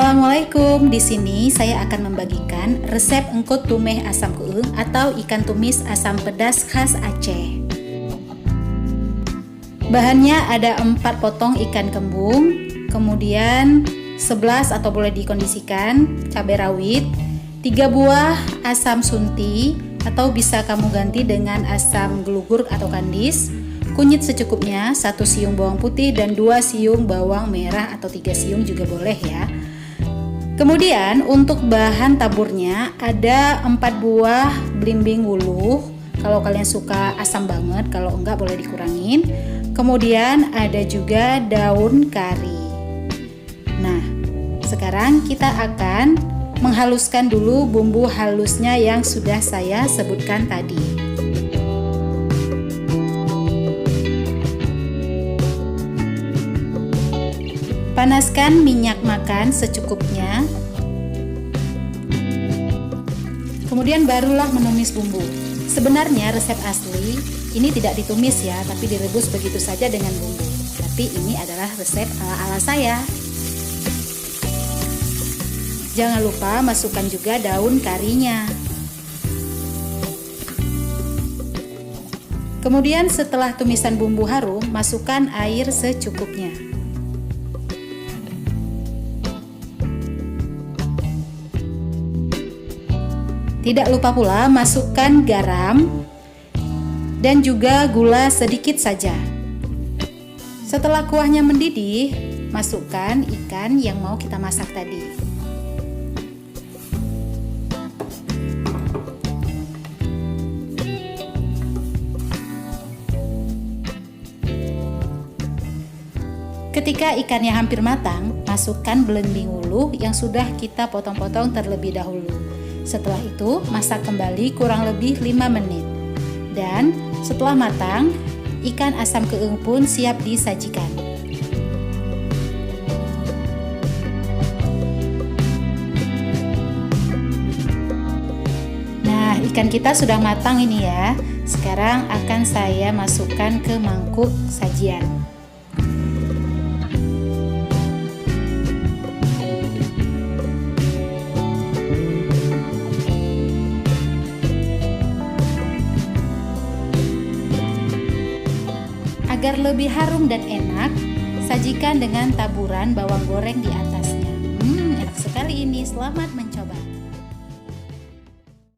Assalamualaikum. Di sini saya akan membagikan resep engkut tumeh asam keung atau ikan tumis asam pedas khas Aceh. Bahannya ada 4 potong ikan kembung, kemudian 11 atau boleh dikondisikan cabai rawit, 3 buah asam sunti atau bisa kamu ganti dengan asam gelugur atau kandis, kunyit secukupnya, 1 siung bawang putih dan 2 siung bawang merah atau 3 siung juga boleh ya. Kemudian untuk bahan taburnya ada 4 buah belimbing wuluh. Kalau kalian suka asam banget, kalau enggak boleh dikurangin. Kemudian ada juga daun kari. Nah, sekarang kita akan menghaluskan dulu bumbu halusnya yang sudah saya sebutkan tadi. Panaskan minyak makan secukupnya. Kemudian barulah menumis bumbu. Sebenarnya resep asli ini tidak ditumis ya, tapi direbus begitu saja dengan bumbu. Tapi ini adalah resep ala-ala saya. Jangan lupa masukkan juga daun karinya. Kemudian setelah tumisan bumbu harum, masukkan air secukupnya. Tidak lupa pula masukkan garam dan juga gula sedikit saja. Setelah kuahnya mendidih, masukkan ikan yang mau kita masak tadi. Ketika ikannya hampir matang, masukkan belimbing wuluh yang sudah kita potong-potong terlebih dahulu. Setelah itu, masak kembali kurang lebih 5 menit. Dan setelah matang, ikan asam keung pun siap disajikan. Nah, ikan kita sudah matang ini ya. Sekarang akan saya masukkan ke mangkuk sajian. Agar lebih harum dan enak, sajikan dengan taburan bawang goreng di atasnya. Enak sekali ini. Selamat menikmati.